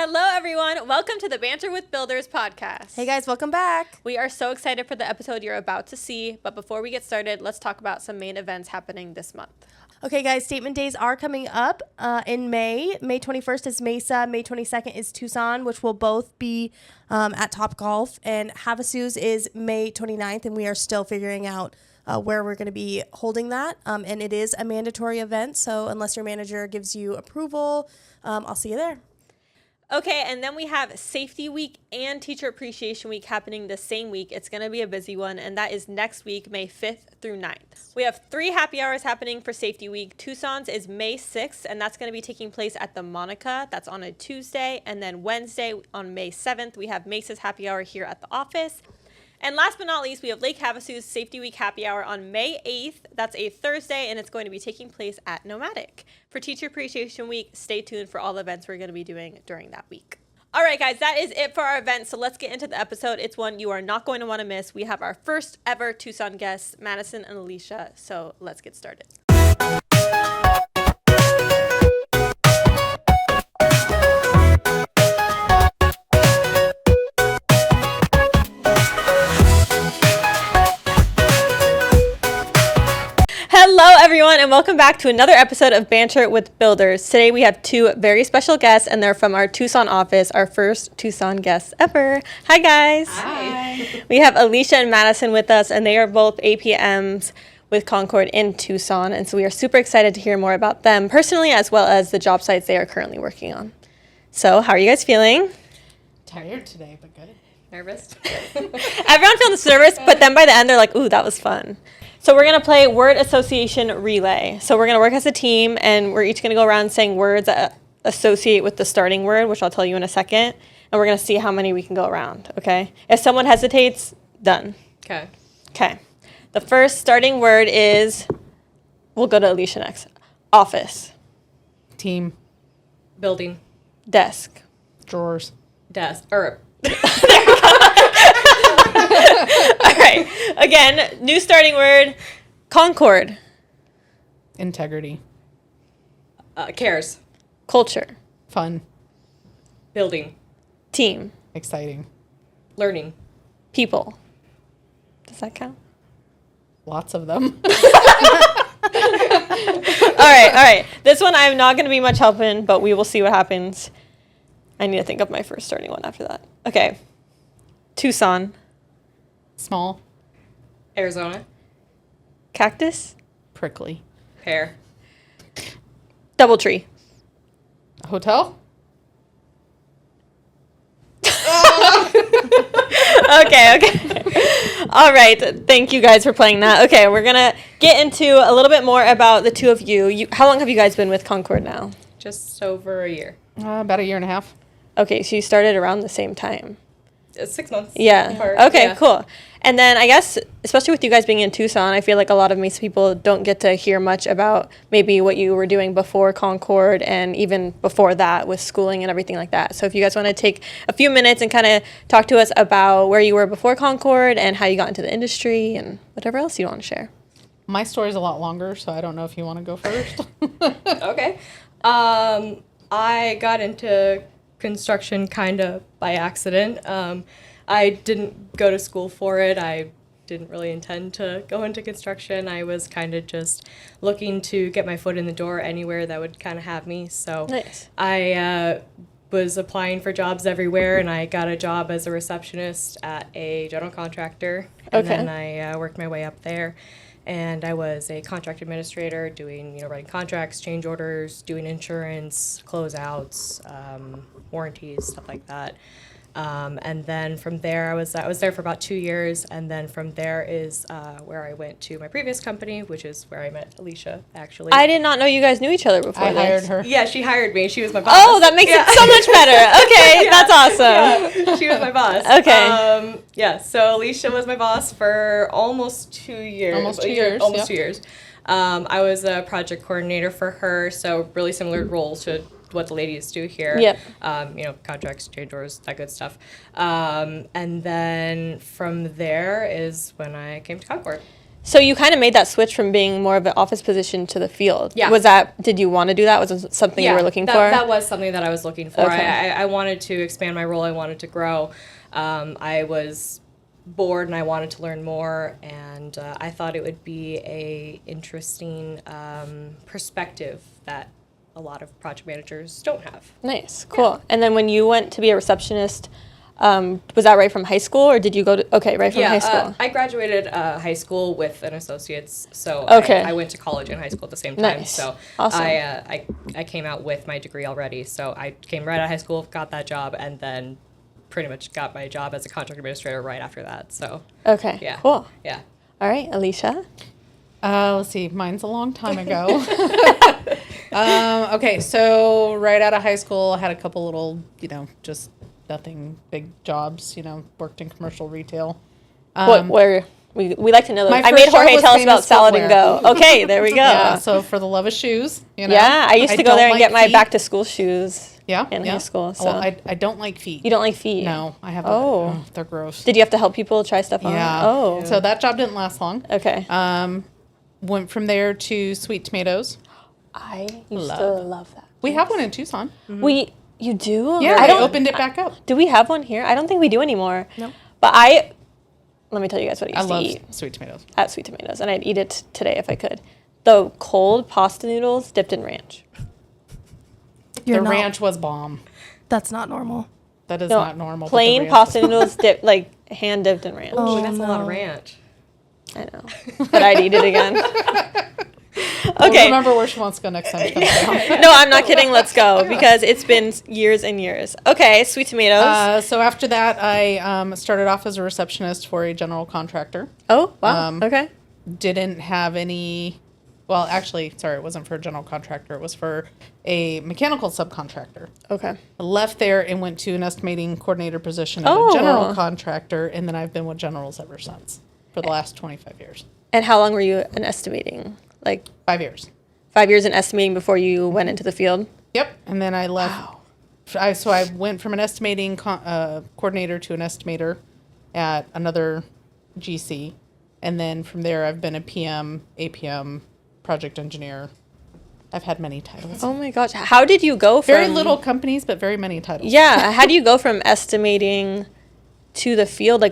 Hello, everyone. Welcome to the Banter with Builders podcast. Hey, guys. Welcome back. We are so excited for the episode you're about to see. But before we get started, let's talk about some main events happening this month. Okay, guys. Statement days are coming up in May. May 21st is Mesa. May 22nd is Tucson, which will both be at Topgolf. And Havasus is May 29th, and we are still figuring out where we're going to be holding that. And it is a mandatory event, so unless your manager gives you approval, I'll see you there. Okay, and then we have Safety Week and Teacher Appreciation Week happening the same week. It's going to be a busy one, and that is next week, May 5th through 9th. We have 3 happy hours happening for Safety Week. Tucson's is May 6th, and that's going to be taking place at the Monica. That's on a Tuesday. And then Wednesday on May 7th, we have Mesa's happy hour here at the office. And last but not least, we have Lake Havasu's Safety Week Happy Hour on May 8th. That's a Thursday, and it's going to be taking place at Nomadic. For Teacher Appreciation Week, stay tuned for all the events we're going to be doing during that week. All right, guys, that is it for our event. So let's get into the episode. It's one you are not going to want to miss. We have our first ever Tucson guests, Madisyn and Alicia. So let's get started. Hello, everyone, and welcome back to another episode of Banter with Builders. Today, we have 2 very special guests, and they're from our Tucson office, our first Tucson guests ever. Hi, guys. Hi. We have Alicia and Madisyn with us, and they are both APMs with Concord in Tucson, and so we are super excited to hear more about them personally, as well as the job sites they are currently working on. So, how are you guys feeling? Tired today, but good. Nervous? Everyone feels nervous, but then by the end, they're like, ooh, that was fun. So we're going to play word association relay. So we're going to work as a team, and we're each going to go around saying words that associate with the starting word, which I'll tell you in a second. And we're going to see how many we can go around, okay? If someone hesitates, done. Okay. Okay. The first starting word is, we'll go to Alicia next. Office. Team. Building. Desk. Drawers. Desk. Or All right. Again, new starting word, Concord. Integrity. cares. Culture. Fun. Building. Team. Exciting. Learning. People. Does that count? Lots of them. All right. This one I'm not going to be much help in, but we will see what happens. I need to think of my first starting one after that. Okay. Tucson. Small. Arizona. Cactus. Prickly. Pear. Doubletree. Hotel. Okay. All right. Thank you guys for playing that. Okay, we're going to get into a little bit more about the two of you. How long have you guys been with Concord now? Just over a year. About a year and a half. Okay, so you started around the same time. 6 months. Yeah. apart. Okay, Yeah. cool. And then I guess, especially with you guys being in Tucson, I feel like a lot of Mesa people don't get to hear much about maybe what you were doing before Concord and even before that with schooling and everything like that. So if you guys want to take a few minutes and kind of talk to us about where you were before Concord and how you got into the industry and whatever else you want to share. My story's a lot longer, so I don't know if you want to go first. Okay. I got into construction kind of by accident. I didn't go to school for it. I didn't really intend to go into construction. I was kind of just looking to get my foot in the door anywhere that would kind of have me. So Nice. I was applying for jobs everywhere, and I got a job as a receptionist at a general contractor. And Okay. then I worked my way up there. And I was a contract administrator doing, writing contracts, change orders, doing insurance, closeouts, warranties, stuff like that. And then from there, I was there for about 2 years, and then from there is where I went to my previous company, which is where I met Alicia, actually. I did not know you guys knew each other before I this. hired her. Yeah, she hired me. She was my boss. Oh, that makes it so much better. Okay, Yeah. that's awesome. Yeah, she was my boss. Okay. So Alicia was my boss for almost 2 years. Almost 2 years, Almost yep. 2 years. I was a project coordinator for her, so really similar role to what the ladies do here. Yep. Contracts, change orders, that good stuff. And then from there is when I came to Concord. So you kind of made that switch from being more of an office position to the field. Yeah. Did you want to do that? Was it something you were looking for? That was something that I was looking for. Okay. I wanted to expand my role. I wanted to grow. I was bored and I wanted to learn more, and I thought it would be a interesting perspective that a lot of project managers don't have. Nice, cool. And then when you went to be a receptionist, was that right from high school, or did you go to, right from high school? I graduated high school with an associate's, so Okay. I went to college and high school at the same time. Nice. So Awesome. I came out with my degree already, so I came right out of high school, got that job, and then pretty much got my job as a contract administrator right after that. So Okay, yeah, cool. yeah. All right, Alicia? Let's see. Mine's a long time ago. Okay, so right out of high school, I had a couple little, just nothing big jobs. Worked in commercial retail. We like to know that. my I made first job Jorge was tell us about famous Salad and Go. Okay, there we go. Yeah, so for the love of shoes, Yeah, I used to go don't there and like get my feet. back to school shoes Yeah, in yeah. high school. So Well, I don't like feet. you don't like feet? No, I have. Oh. They're gross. Did you have to help people try stuff on? Yeah. Oh. So that job didn't last long. Okay. Went from there to Sweet Tomatoes. I used to love that. We have one in Tucson. You do? Yeah, I I don't. opened it back up. Do we have one here? I don't think we do anymore. No. But let me tell you guys what I I used to love eat Sweet Tomatoes. at Sweet Tomatoes, and I'd eat it today if I could. The cold pasta noodles dipped in ranch. You're The not- ranch was bomb. That's not normal. That is No, not normal. but the Plain ranch pasta was- noodles hand dipped in ranch. Oh, That's a lot of no. ranch. I know, but I'd eat it again. We'll Okay. remember where she wants to go next time she comes down. No, I'm not kidding. Let's go because it's been years and years. Okay, Sweet Tomatoes. So after that, I started off as a receptionist for a general contractor. Oh, wow. Okay. Didn't have any. Well, actually, sorry, it wasn't for a general contractor. It was for a mechanical subcontractor. Okay. I left there and went to an estimating coordinator position at Oh. a general contractor, and then I've been with generals ever since for the last 25 years. And how long were you in estimating? Like 5 years. 5 years in estimating before you went into the field? Yep. And then I left. So I went from an estimating coordinator to an estimator at another GC. And then from there, I've been a PM, APM, project engineer. I've had many titles. Oh my gosh. How did you go from... Very little companies, but very many titles. Yeah. How do you go from estimating to the field?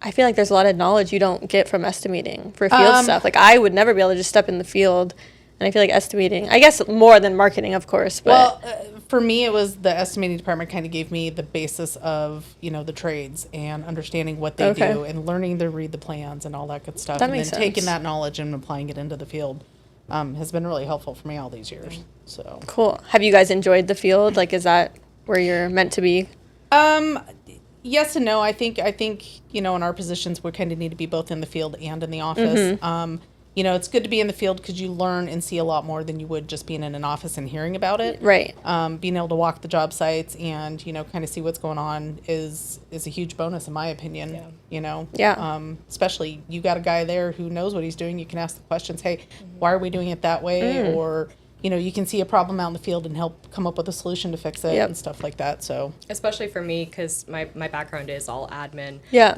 I feel like there's a lot of knowledge you don't get from estimating for field stuff. Like I would never be able to just step in the field. And I feel like estimating, I guess more than marketing, of course. But Well, for me, it was the estimating department kind of gave me the basis of, the trades and understanding what they Okay. do and learning to read the plans and all that good stuff. That and makes then taking sense. that knowledge and applying it into the field has been really helpful for me all these years. So, cool. Have you guys enjoyed the field? Like, is that where you're meant to be? yes and no. I think in our positions we kind of need to be both in the field and in the office. It's good to be in the field because you learn and see a lot more than you would just being in an office and hearing about it. Right. Being able to walk the job sites and kind of see what's going on is a huge bonus in my opinion. Yeah. Especially you got a guy there who knows what he's doing. You can ask the questions. Hey, why are we doing it that way? Or you can see a problem out in the field and help come up with a solution to fix it Yep. and stuff like that. So Especially for me, because my background is all admin. Yeah.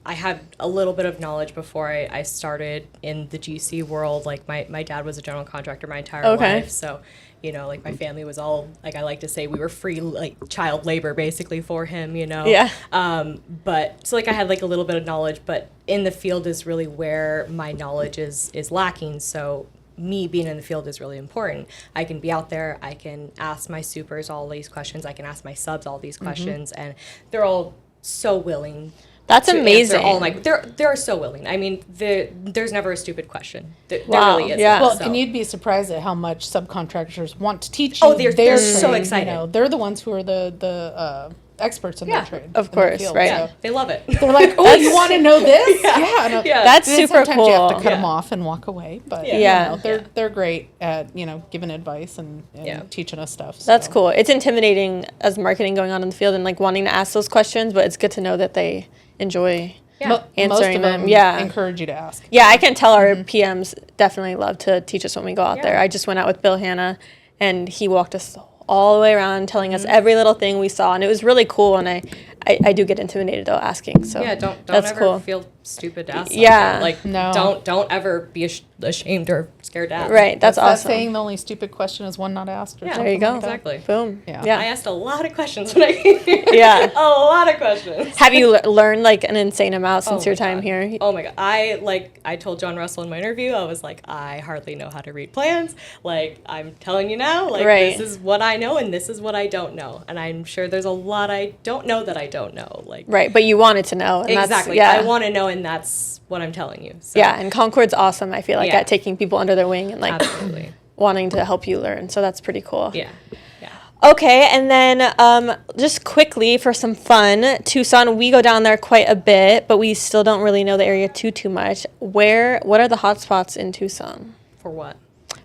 I had a little bit of knowledge before I started in the GC world. Like my dad was a general contractor my entire Okay. life, so like my family was all, like, I like to say we were free, like, child labor basically for him. Yeah. But so like I had like a little bit of knowledge, but in the field is really where my knowledge is lacking. So me being in the field is really important. I can be out there, I can ask my supers all these questions, I can ask my subs all these questions, and they're all so willing. That's to answer amazing. all my, they're so willing. I mean, there's never a stupid question. There Wow, really isn't. yeah. Well, so. and you'd be surprised at how much subcontractors want to teach you. Oh, they're their so trade, excited. They're the ones who are the experts in Yeah, their trade. of in their course, field, right. so Yeah, they love it. they're like, oh, you want to know this? Yeah. And, Yeah. That's and then super sometimes you have to cool. cut them Yeah. off and walk away. But Yeah. they're great at giving advice and Yeah. teaching us stuff. That's so. cool. It's intimidating as marketing going on in the field and like wanting to ask those questions, but it's good to know that they enjoy. Yeah. Most Answering of them, them yeah. encourage you to ask. Yeah, I can tell our PMs definitely love to teach us when we go out Yeah. there. I just went out with Bill Hanna, and he walked us all the way around, telling us every little thing we saw, and it was really cool. And I do get intimidated though asking. So Yeah, don't that's ever cool. feel stupid to ask. Yeah. something. Like, No. don't ever be ashamed or scared to ask. Right. That's That awesome. saying, the only stupid question is one not asked. Or Yeah, There you something go. like that. Exactly. Boom. Yeah. I Yeah. asked a lot of questions when I came here. Yeah. A lot of questions. Have you learned like an insane amount since Oh your my time God. here? Oh my God. I told John Russell in my interview, I was like, I hardly know how to read plans. Like, I'm telling you now, like, Right. this is what I know and this is what I don't know. And I'm sure there's a lot I don't know that I don't know. Like, Right. But you wanted to know. And exactly. That's, yeah. I want to know, and that's what I'm telling you. So, Yeah. And Concord's awesome, I feel like, Yeah. at taking people under their wing and like absolutely. wanting to help you learn. So that's pretty cool. Yeah. Yeah. Okay, and then just quickly for some fun, Tucson, we go down there quite a bit, but we still don't really know the area too much. What are the hot spots in Tucson? For what?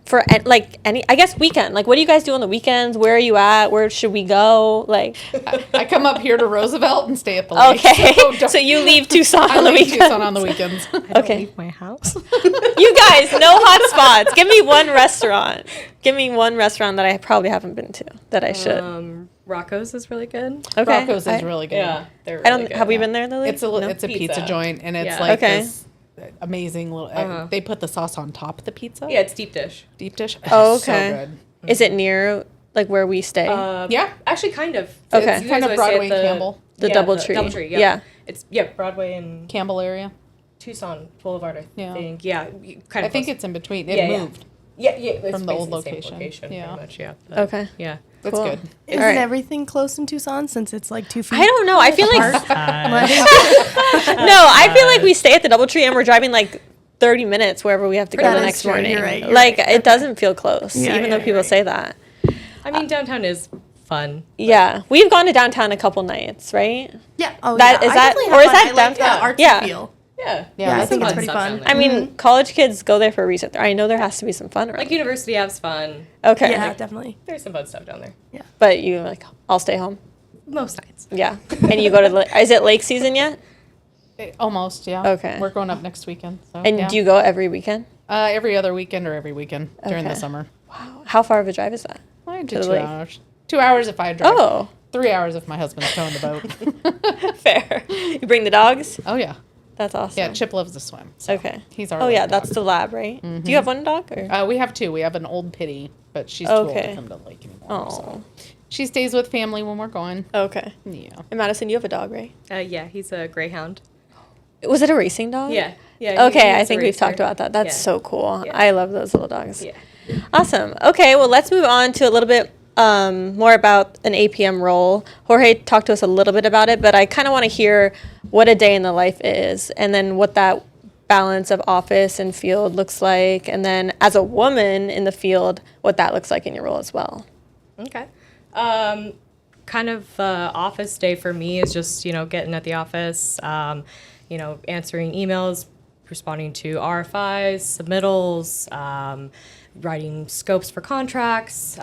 For like any, I guess weekend. Like, what do you guys do on the weekends? Where are you at? Where should we go? Like, I come up here to Roosevelt and stay at the lake. okay, don't- so you leave Tucson I on the leave weekend. Tucson on the weekends. I don't Okay. leave my house. You guys, no hot spots. Give me one restaurant. Give me one restaurant that I probably haven't been to that I should. Rocco's is really good. Okay, Rocco's is really good. Yeah. They're I really don't. good. Have we been there, Lily? It's a No? it's a pizza Pizza. joint, and it's Yeah. like Okay. this amazing little. They put the sauce on top of the pizza. Yeah, it's deep dish. Deep dish. Oh, So okay. good. Is it near like where we stay? Yeah. Actually, kind of. Okay. You Kind guys of always say Broadway at and Campbell. The Doubletree. Doubletree, yeah. Yeah. It's Broadway and Campbell area. Tucson Boulevard, I Yeah. think. Yeah, kind of. I think close. it's in between. It Yeah, yeah. moved. Yeah, it's from the old basically same location. Yeah. pretty much. Yeah. Okay. Yeah. It's Cool. good. Isn't All right. everything close in Tucson since it's like 2 feet? I don't know. I feel like Like, no. I feel like we stay at the DoubleTree and we're driving like 30 minutes wherever we have to go That the is next true. morning. You're right. You're Like right. it doesn't feel close, Yeah, even yeah, though people you're say that. I mean, downtown is fun. Yeah, we've gone to downtown a couple nights, right? yeah. Oh, That- yeah. is I that- definitely or have is fun. that I like downtown? the artsy Yeah. feel. Yeah. Yeah, I that's think it's fun pretty stuff fun. down there. I mean, college kids go there for a reason. I know there has to be some fun around. Like University has fun. Okay, Yeah, definitely. There's some fun stuff down there. but you like, I'll stay home. Most nights. Yeah, and you go to is it lake season yet? Almost. Yeah. Okay. We're going up next weekend. So, And yeah. do you go every weekend? Every other weekend or every weekend during the Okay. summer. Wow, how far of a drive is that? I do the 2 lake. hours. 2 hours if I drive. Oh, 3 hours if my husband's towing the boat. fair. You bring the dogs? Oh yeah. That's awesome. Yeah. Chip loves to swim. So Okay. He's our. Oh yeah, lake that's dog. the lab, right? Do you have one dog or? We have two. We have an old pitty, but she's too old Okay. to come to the lake anymore. Oh. So she stays with family when we're going. Okay. Yeah. And Madison, you have a dog, right? Yeah, he's a greyhound. Was it a racing dog? Yeah. Okay, I he's a think we've racer. talked about that. That's Yeah. so cool. Yeah. I love those little dogs. Yeah. Awesome. Okay, well, let's move on to a little bit more about an APM role. Jorge talked to us a little bit about it, but I kind of want to hear what a day in the life is and then what that balance of office and field looks like. And then as a woman in the field, what that looks like in your role as well. Okay. Kind of office day for me is just, getting at the office, answering emails, responding to RFIs, submittals, writing scopes for contracts,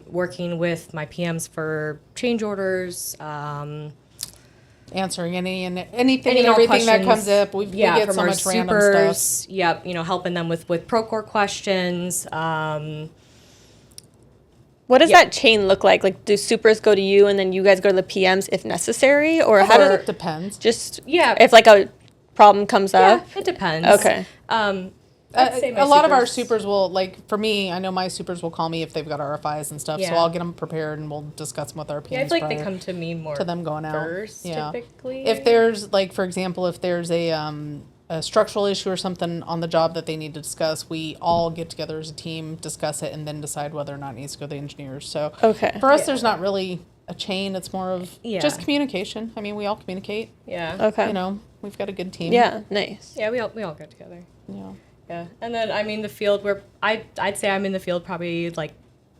working with my PMs for change orders. Answering anything and Any more everything that questions, comes up. We get from so our much random supers. stuff. Yep, helping them with Procore questions. What does Yeah. that chain look like? Like, do supers go to you and then you guys go to the PMs if necessary? Or how does It depends. just, Yeah. if like a problem comes Yeah, up? it depends. Okay. I'd say my A lot of our supers- supers will, like, for me, I know my supers will call me if they've got RFIs and stuff, so Yeah. I'll get them prepared and we'll discuss them with our PMs. Yeah, I feel like they prior come to me more to them going out. first, Yeah. typically. If there's, like, for example, if there's a structural issue or something on the job that they need to discuss, we all get together as a team, discuss it, and then decide whether or not it needs to go to the engineers. So Okay. for us, Yeah. there's not really a chain. It's more of Yeah. just communication. I mean, we all communicate. yeah. Okay. You know, we've got a good team. Yeah, nice. Yeah, we all get together. Yeah. Yeah. And then the field where I'd say I'm in the field probably like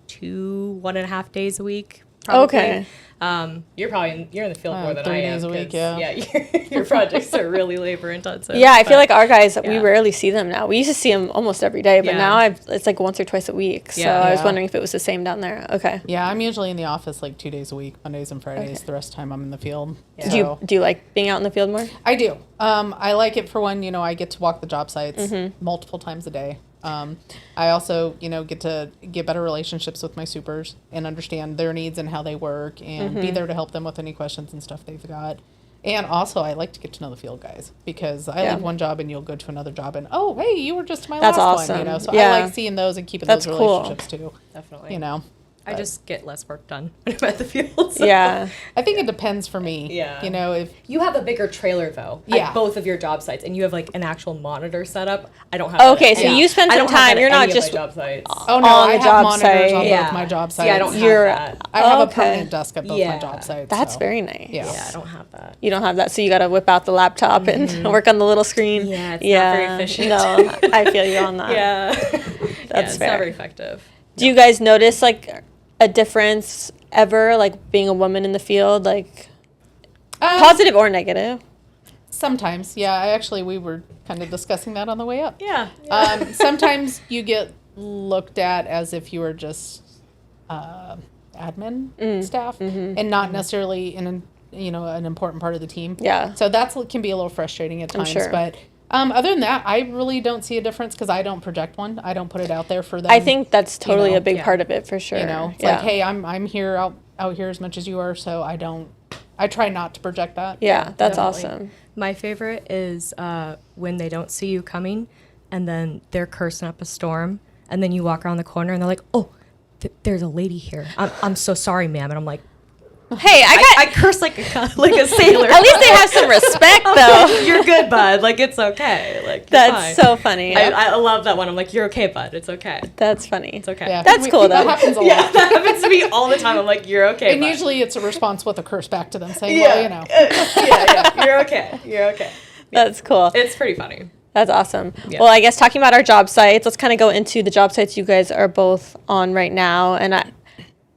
1.5 days a week. Probably. Okay. You're in the field more than 3 I am. days a week, 'cause, yeah. your projects are really labor intensive. Yeah, I feel but- like our guys, we yeah. rarely see them now. We used to see them almost every day, but Yeah. now it's like once or twice a week. So Yeah. I was Yeah. wondering if it was the same down there. Okay. Yeah, I'm usually in the office like 2 days a week, Mondays and Fridays. Okay. The rest of the time I'm in the field. Yeah. So Do you like being out in the field more? I do. I like it for when, I get to walk the job sites Mm-hmm. multiple times a day. I also, get to get better relationships with my supers and understand their needs and how they work and Mm-hmm. be there to help them with any questions and stuff they've got. And also, I like to get to know the field guys because I Yeah. leave one job and you'll go to another job and, oh, hey, you were just my That's last one, awesome. So Yeah. I like seeing those and keeping That's those cool. relationships too, Definitely. you know. I But just get less work done when I'm at the field. so. Yeah. I think it depends for me. Yeah. You know, if You have a bigger trailer though, Yeah. at both of your job sites, and you have like an actual monitor setup. I don't have. that Okay, at so any- you spend I some don't have time. that You're at not any of just my job sites. oh no, on I the have job monitors on site. both my job sites. See, I don't have You're- that. I have a Okay. permanent desk at both my Yeah. job sites. That's so. very nice. Yeah. Yeah, I don't have that. You don't have that, so you got to whip out the laptop and work on the little screen. Yeah, it's not very efficient. No, I feel you on that. Yeah, That's it's fair. not very effective. Do you guys notice like a difference ever, like being a woman in the field, like positive or negative? Sometimes, yeah. We were kind of discussing that on the way up. Yeah. Sometimes you get looked at as if you were just admin staff and not necessarily an important part of the team. Yeah. So can be a little frustrating at times. sure. But other than that, I really don't see a difference because I don't project one. I don't put it out there for them. I think that's totally know, a big yeah. part of it for sure. it's like, hey, I'm here out here as much as you are, so I try not to project that. Yeah, that's Definitely. awesome. My favorite is when they don't see you coming, and then they're cursing up a storm, and then you walk around the corner, and they're like, "Oh, there's a lady here. I'm so sorry, ma'am." And I'm like, Hey, I curse like a sailor. at least they have some respect though. You're good, bud. Like, it's okay. Like, you're That's fine. so funny. I love that one. I'm like, you're okay, bud. It's okay. That's funny. It's okay. Yeah, That's cool, That though. happens a lot. Yeah, that happens to me all the time. I'm like, you're okay, And bud. usually it's a response with a curse back to them saying, well, you know. yeah, you're okay. You're okay. That's cool. It's pretty funny. That's awesome. Yeah. Well, I guess talking about our job sites, let's kind of go into the job sites you guys are both on right now. And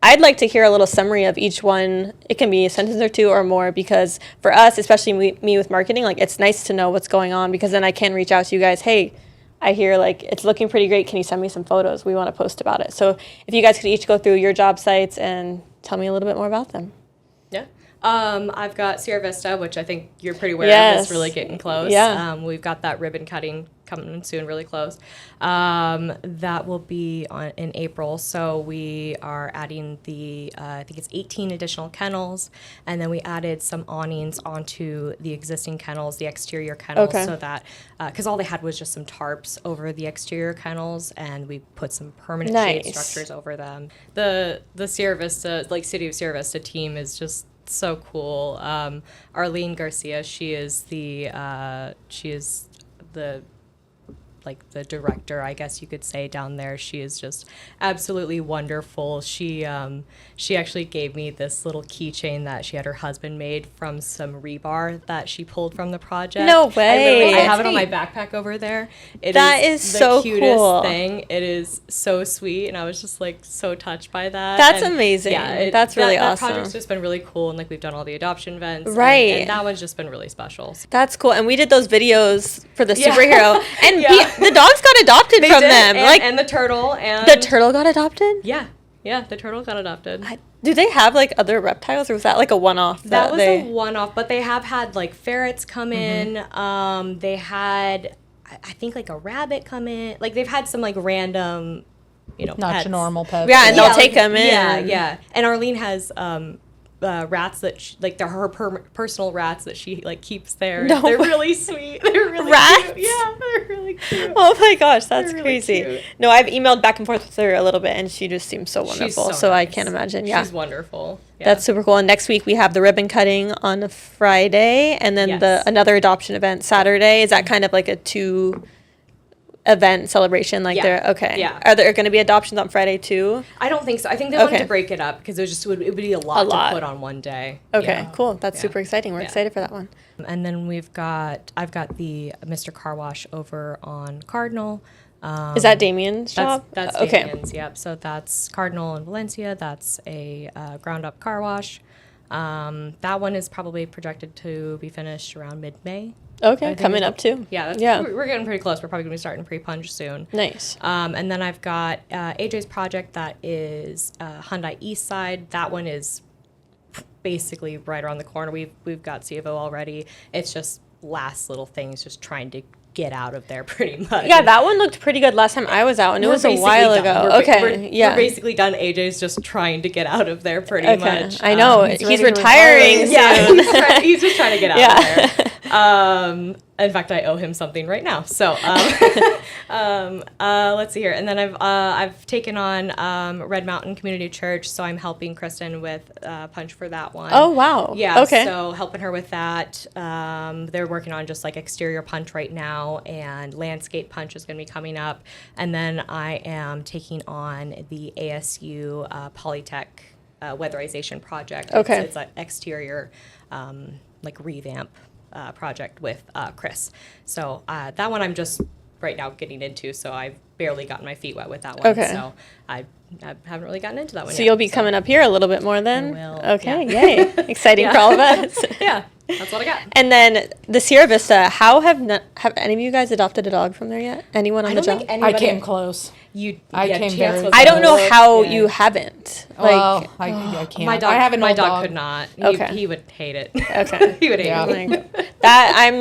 I'd like to hear a little summary of each one. It can be a sentence or two or more, because for us, especially me with marketing, like it's nice to know what's going on, because then I can reach out to you guys. Hey, I hear like it's looking pretty great. Can you send me some photos? We want to post about it. So if you guys could each go through your job sites and tell me a little bit more about them. Yeah. I've got Sierra Vista, which I think you're pretty aware of. Yes. It's really getting close. Yeah. We've got that ribbon cutting coming soon, really close. That will be in April. So we are adding I think it's 18 additional kennels. And then we added some awnings onto the existing kennels, the exterior kennels, Okay. so that, because all they had was just some tarps over the exterior kennels, and we put some permanent shade Nice. structures over them. The Sierra Vista, like City of Sierra Vista team is just so cool. Arlene Garcia, she is the the director, I guess you could say, down there. She is just absolutely wonderful. She actually gave me this little keychain that she had her husband made from some rebar that she pulled from the project. No way. I have it on my backpack over there. That is the so cutest cool. thing. It is so sweet, and I was just like so touched by that. That's And, amazing. Yeah, That's really that awesome. project's just been really cool, and like we've done all the adoption events, Right. And that one's just been really special. That's cool. And we did those videos for the Yeah. superhero, and Yeah. the dogs got adopted They from did, them. and the turtle, and the turtle got adopted. Yeah, the turtle got adopted. Do they have like other reptiles, or was that like a one-off? That was they... a one-off, but they have had like ferrets come in. They had, I think, like a rabbit come in. Like they've had some like random, Not pets. your normal pets. Yeah, and they'll like, take them in. Yeah. And Arlene has rats that they're her personal rats that she like keeps there. No They're way. really sweet. They're really Rats? cute. Yeah, they're really cute. Oh my gosh, that's They're really crazy. cute. No, I've emailed back and forth with her a little bit, and she just seems so She's wonderful. So I nice. can't imagine. Yeah, She's wonderful. Yeah. that's super cool. And next week we have the ribbon cutting on a Friday, and then Yes. another adoption event Saturday. Is that kind of like a 2-event celebration? Like Yeah. they're okay. Yeah. Are there going to be adoptions on Friday too? I don't think so. I think they wanted Okay. to break it up because it would be a lot lot. to put on one day. Okay, Yeah. cool. That's Yeah. super exciting. We're Yeah. excited for that one. And then I've got the Mr. Car Wash over on Cardinal. Is that Damien's job? That's okay. Damien's, yep. So that's Cardinal in Valencia. That's a ground up car wash. That one is probably projected to be finished around mid-May. Okay, I think coming it's- up too. Yeah, Yeah. We're getting pretty close. We're probably going to be starting pre-punch soon. Nice. And then I've got AJ's project that is Hyundai East Side. That one is basically right around the corner. We've got C of O already. It's just last little things, just trying to get out of there pretty much. Yeah, that one looked pretty good last time I was out, and it was a basically while done. ago. We're Okay, yeah. We're basically done. AJ's just trying to get out of there pretty much. I know. He's He's ready to retiring retire. soon. He's just trying to get out of there. In fact, I owe him something right now. So, let's see here. And then I've taken on Red Mountain Community Church, so I'm helping Kristen with Punch for that one. Oh, wow. Yeah. Okay. So helping her with that. They're working on just like exterior punch right now, and landscape punch is going to be coming up. And then I am taking on the ASU Polytech weatherization project. Okay. It's an exterior like revamp project with Chris. So that one I'm just right now getting into. So I've barely gotten my feet wet with that one. Okay. So I haven't really gotten into that one So yet. you'll be coming up here a little bit more then? I will, Okay, yeah. yay. Exciting for all of us. Yeah, that's what I got. And then the Sierra Vista, have any of you guys adopted a dog from there yet? Anyone on I the don't job? think I anybody. came close. I came Chance very was I don't know close. how Yeah. you haven't. Well, I can't. My dog. I have an my old dog could not. Okay. He would hate it. Okay. He would hate Yeah. it. That I'm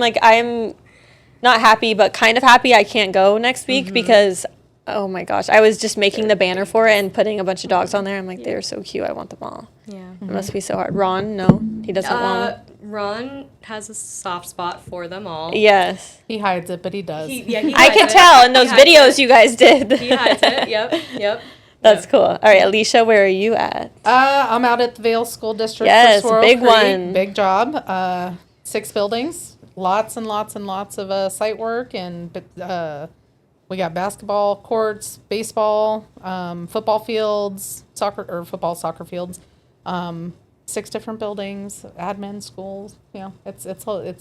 not happy, but kind of happy I can't go next week because, oh my gosh, I was just making the banner for it and putting a bunch of dogs on there. I'm like, they're so cute. I want them all. Yeah. It must be so hard. Ron, no, he doesn't want. Ron has a soft spot for them all. Yes, He hides it, but he does. He I can hides it. tell in He those hides videos it. you guys did. He hides it. Yep. That's cool. All right, Alicia, where are you at? I'm out at the Vale School District. Yes, for Squirrel big Creek. one. Big job. 6 buildings. Lots and lots and lots of site work, and we got basketball courts, baseball, football fields, soccer fields. 6 different buildings, admin, schools. Yeah, it's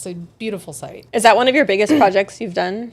a beautiful site. Is that one of your biggest projects you've done?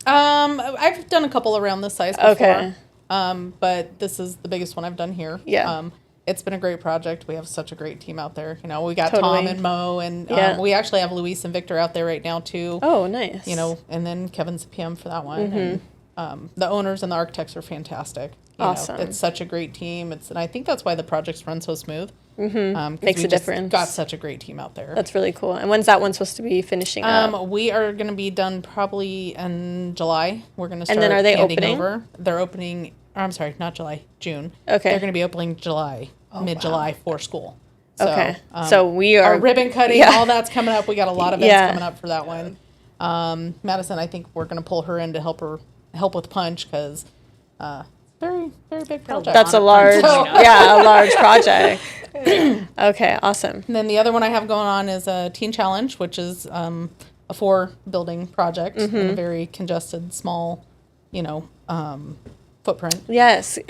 I've done a couple around this size before. Okay. But this is the biggest one I've done here. Yeah. It's been a great project. We have such a great team out there. You know, we got Totally. Tom and Mo, and Yeah. we actually have Luis and Victor out there right now too. Oh, nice. You know, and then Kevin's a PM for that one. And the owners and the architects are fantastic. You know, Awesome. it's such a great team. And I think that's why the projects run so smooth. Makes we a just difference. Got such a great team out there. That's really cool. And when's that one supposed to be finishing up? We are going to be done probably in July. We're going to start. then are they handing opening? Over. They're opening. Or I'm sorry, not July, June. Okay. They're going to be opening July, mid-July for school. So, Okay. So we are our ribbon cutting, yeah. all that's coming up. We got a lot of events Yeah. coming up for that one. Madisyn, I think we're going to pull her in to help with Punch because very, very big project. That's a large, a large project. Okay, awesome. And then the other one I have going on is a Teen Challenge, which is a 4-building project in a very congested, small, footprint. Yes.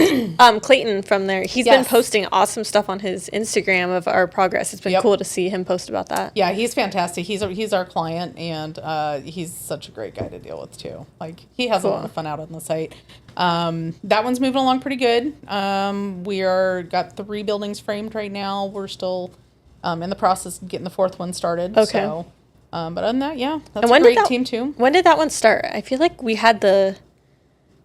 Clayton from there, he's been Yes. posting awesome stuff on his Instagram of our progress. It's been Yep. cool to see him post about that. Yeah, he's fantastic. He's our client, and he's such a great guy to deal with too. Like he has a lot of fun out on the site. That one's moving along pretty good. We got 3 buildings framed right now. We're still in the process of getting the 4th one started. Okay. So, but other than that, yeah, that's And a when did great that- team too. When did that one start? I feel like we had the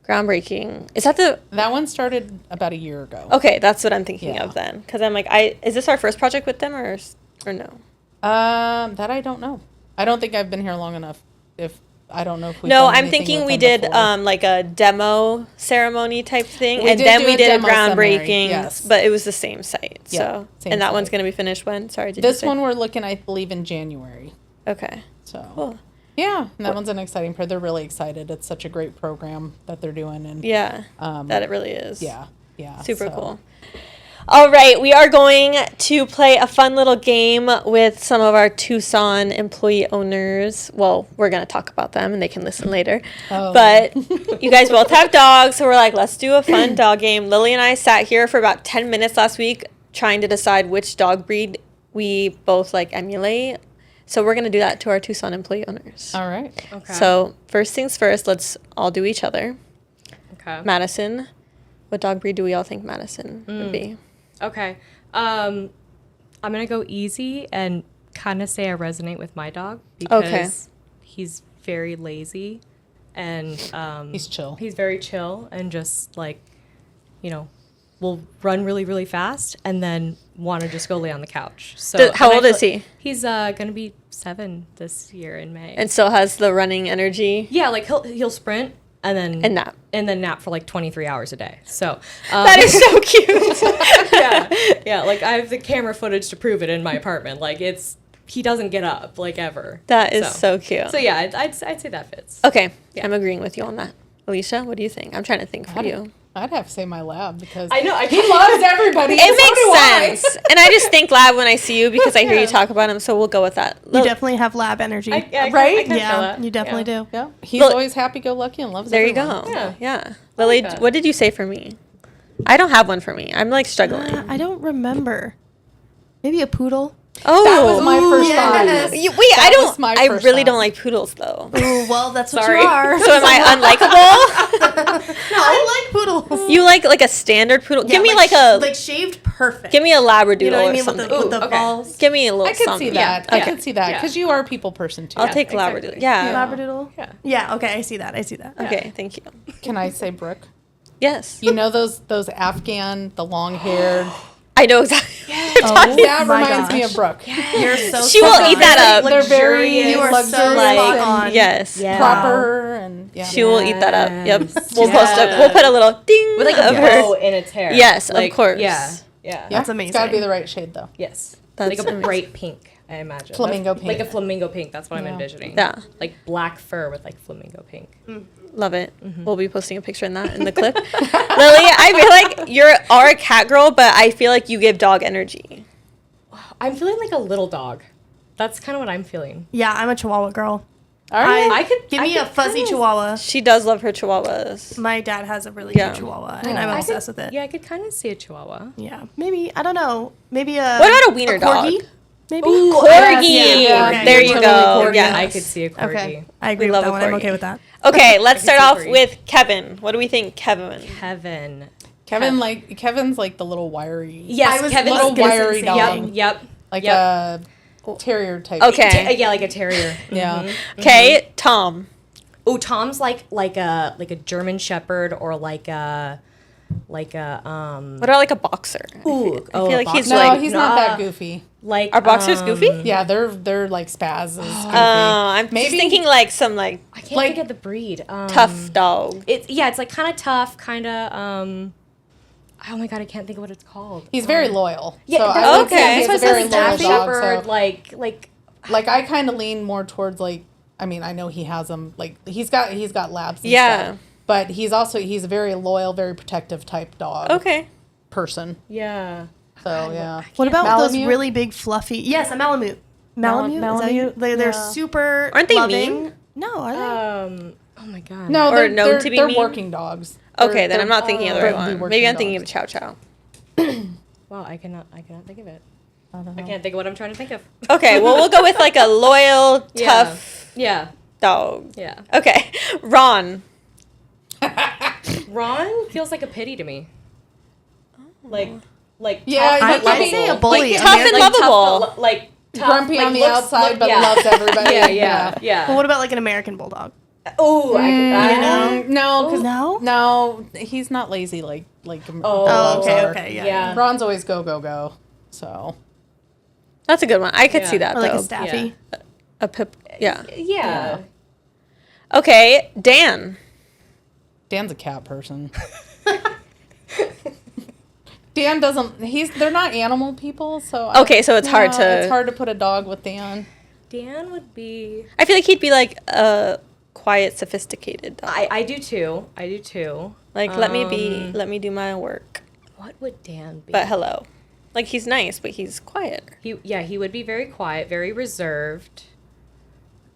groundbreaking. Is that the... That one started about a year ago. Okay, that's what I'm thinking Yeah. of then. Because I'm like, is this our first project with them or no? That I don't know. I don't think I've been here long enough. I don't know if we. No, I'm thinking we did like a demo ceremony type thing, We and did then do we a did a demo ceremony, groundbreaking, yes. but it was the same site. Yeah, So, same and that one's site. going to be finished when? Sorry, did you This say? one we're looking, I believe, in January. Okay. So Cool. yeah, and that one's an exciting part. They're really excited. It's such a great program that they're doing, and Yeah, that it really is. yeah. Super so- cool. All right, we are going to play a fun little game with some of our Tucson employee owners. Well, we're going to talk about them and they can listen later. Oh. But you guys both have dogs, so we're like, let's do a fun dog game. Lily and I sat here for about 10 minutes last week trying to decide which dog breed we both like emulate. So we're going to do that to our Tucson employee owners. All right. Okay. So first things first, let's all do each other. Okay. Madisyn, what dog breed do we all think Madisyn would be? Okay. I'm gonna go easy and kind of say I resonate with my dog because he's very lazy and He's chill. He's very chill and just like, run really, really fast and then want to just go lay on the couch. So How old is he? He's gonna be 7 this year in May. And still has the running energy. yeah, like he'll sprint and then nap for like 23 hours a day. So That is so cute. yeah, like I have the camera footage to prove it in my apartment. Like he doesn't get up like ever. That is so cute. So yeah, I'd say that fits. Okay, I'm agreeing with you on that. Alicia, what do you think? I'm trying to think for you. I'd have to say my lab because I know he loves everybody. It and so do I. makes sense. And I just think lab when I see you because I hear you talk about him, so we'll go with that. You definitely have lab energy. Right? I kinda feel Yeah, that. you definitely do. Yeah, he's Look- always happy-go-lucky and loves There you everyone. go. Yeah. Lily, that. what did you say for me? I don't have one for me. I'm like struggling. I don't remember. Maybe a poodle. Oh, That was my first yes. thought. Wait, That I was my don't. I first really thought. don't like poodles though. Ooh, well, that's what Sorry. you are. So am I unlikable? No, I like poodles. You like a standard poodle? Yeah, Give me like a like shaved perfect. give me a labradoodle you know what I or mean something. with the Ooh, okay. balls. Give me a little I could something. see that. Yeah. I could see that Yeah. because you are a people person too. I'll take exactly. labradoodle. Yeah. Labradoodle. Yeah. Yeah. Okay, I see that. I see that. Okay, thank you. Can I say Brooke? Yes. You know those Afghan, the long-haired. I know exactly. Oh, That my reminds me gosh. of Brooke. You're so. She will spot eat on. that up. They're very You are so luxurious spot and on. Yes. Yeah. proper and yeah. She will eat that up. Yep. Yes. We'll post it. We'll put a little ding With like of a her. bow in its hair. Yes, of Like, course. Yeah. Yeah, That's It's got to be amazing. the right shade though. Yes. That's like a amazing. bright pink, I imagine. Flamingo Like a pink. flamingo pink. That's what I'm Yeah. envisioning. Yeah. Like black fur with like flamingo pink. Love it. We'll be posting a picture in the clip. Lily, I feel like you are a cat girl, but I feel like you give dog energy. I'm feeling like a little dog. That's kind of what I'm feeling. Yeah, I'm a Chihuahua girl. All right. I could Give me a fuzzy Chihuahua. She does love her chihuahuas. My dad has a really Yeah. cute Chihuahua, and I'm obsessed with it. Yeah, I could kind of see a chihuahua. Yeah, maybe I don't know. Maybe a. What about a wiener dog? corgi? Maybe. Corgi. Yeah, okay. There you Totally go. corgi. Yes. I could see a corgi. Okay, I agree We with love that a one. I'm corgi. okay with that. Okay, let's start see off Corgi. with Kevin. What do we think, Kevin? Kevin. Kevin's like the little wiry. Yes, I was Kevin's little gonna say wiry same dog. thing. Yep. Like Yep. a terrier type. Okay. Yeah, like a terrier. Yeah. Okay, Tom. Oh, Tom's like a German Shepherd or like a What about like a boxer? Ooh, I feel like he's No, like. he's not that goofy. like Are boxers goofy? Yeah, they're like spazzes. Goofy. I'm just Maybe- thinking like some like I can't like think of the breed. tough dog. It's like kind of tough, kind of. Oh my god, I can't think of what it's called. He's very loyal. Yeah, so that's I would okay. say That's he's what a very it says, loyal Staffy dog. Shepherd, So, like I kind of lean more towards like. I mean, I know he has them. Like he's got labs. And Yeah. stuff, but he's a very loyal, very protective type dog. Okay. Person. yeah. So yeah. What about those Malamute? really big fluffy? Yes, a Malamute. Malamute. Is that Malamute? they're Yeah. super. Aren't they loving. mean? No, are they? Oh my god. No, Or they're known to be they're mean? working dogs. Okay, then I'm not thinking of the right friendly one. Maybe I'm working thinking of Chow Chow. Wow, I cannot think of it. I don't I know. can't think of what I'm trying to think of. Okay, well we'll go with like a loyal, Yeah. tough Yeah. dog. Yeah. Okay, Ron. Ron feels like a pity to me. Like Yeah, tough, I'd but say a lovable. bully. Tough and Like, tough, lovable. but like tough, Grumpy like, on the looks- outside, but yeah. loves everybody. Yeah. Well, what about like an American bulldog? Oh, I could, No, because No? he's not lazy like Oh, dogs okay, are. okay, yeah. Yeah. Ron's always go. So That's a good one. I could Yeah. see that Or like though. a Staffy? A pip. Yeah. yeah. Okay, Dan. Dan's a cat person. Dan doesn't. They're not animal people, so Okay, so it's hard to- It's hard to put a dog with Dan. Dan would be. I feel like he'd be like a quiet, sophisticated dog. I do too. Like let me do my work. What would Dan be? But hello. Like he's nice, but he's quiet. He would be very quiet, very reserved.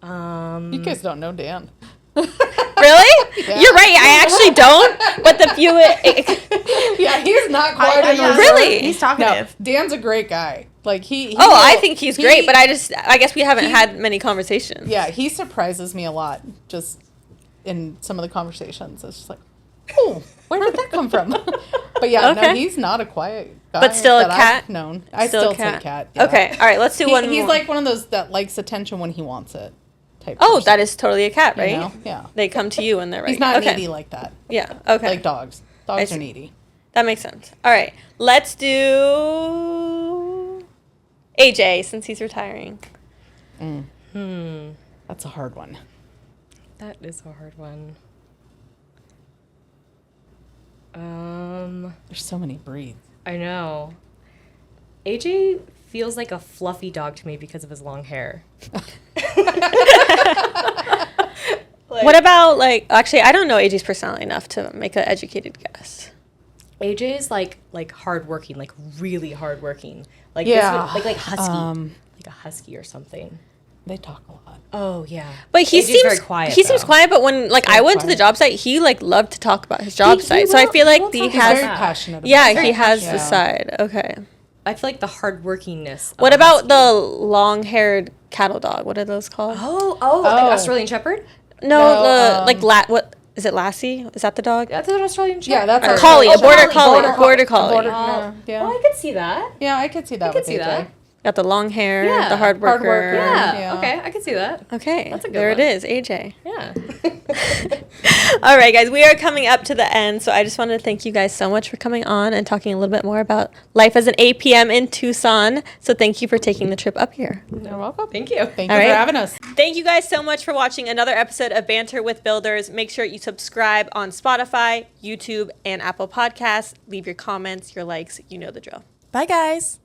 You guys don't know Dan. Really? Yeah. You're right. I actually don't. But the few. Yeah, he's not quite I in know. Really? He's No, talkative. Dan's a great guy. Like he Oh, I will- think he's he- great, but I guess we haven't had many conversations. Yeah, he surprises me a lot. Just in some of the conversations, it's just like, oh, where did that come from? But yeah, no, Okay. he's not a quiet guy. But still a that cat? I've known. I still say cat. Yeah. Okay. All right. Let's do one He's more. like one of those that likes attention when he wants it. Type Oh, person, that is totally a cat, you right? know? Yeah. They come to you when they're ready. He's not okay. needy like that. Yeah. Okay. Like dogs. Dogs see. are needy. That makes sense. All right. Let's do AJ since he's retiring. That's a hard one. That is a hard one. There's so many breeds. I know. AJ feels like a fluffy dog to me because of his long hair. What about actually I don't know AJ's personality enough to make an educated guess. AJ is like hardworking, like really hardworking. Like Yeah. like husky. Like a husky or something. They talk a lot. Oh yeah. But he AJ's seems very quiet. He seems though. quiet, but when I went to the quiet. job site, he loved to talk about his job He site. So I will- feel he like will he talk He's has very that. passionate about yeah, it. he has the Yeah. side. Okay. I feel like the hardworkingness. What of a about husky. the long-haired cattle dog? What are those called? Oh, like Australian Shepherd? No, No, what is it? Lassie? Is that the dog? That's an Australian Shepherd. Yeah, that's A our collie, a border collie. collie, border collie. Border- Oh, yeah. I could see that. Yeah, I could see that could with see AJ. that. Got the long hair, Yeah. the hard worker. Hard worker. Yeah. Yeah. Okay, I could see that. Okay, That's a good there one. it is, AJ. Yeah. All right, guys, we are coming up to the end, so I just wanted to thank you guys so much for coming on and talking a little bit more about life as an APM in Tucson. So thank you for taking the trip up here. You're welcome. Thank you. Thank All you right. for having us. Thank you guys so much for watching another episode of Banter with Builders. Make sure you subscribe on Spotify, YouTube, and Apple Podcasts. Leave your comments, your likes. You know the drill. Bye, guys.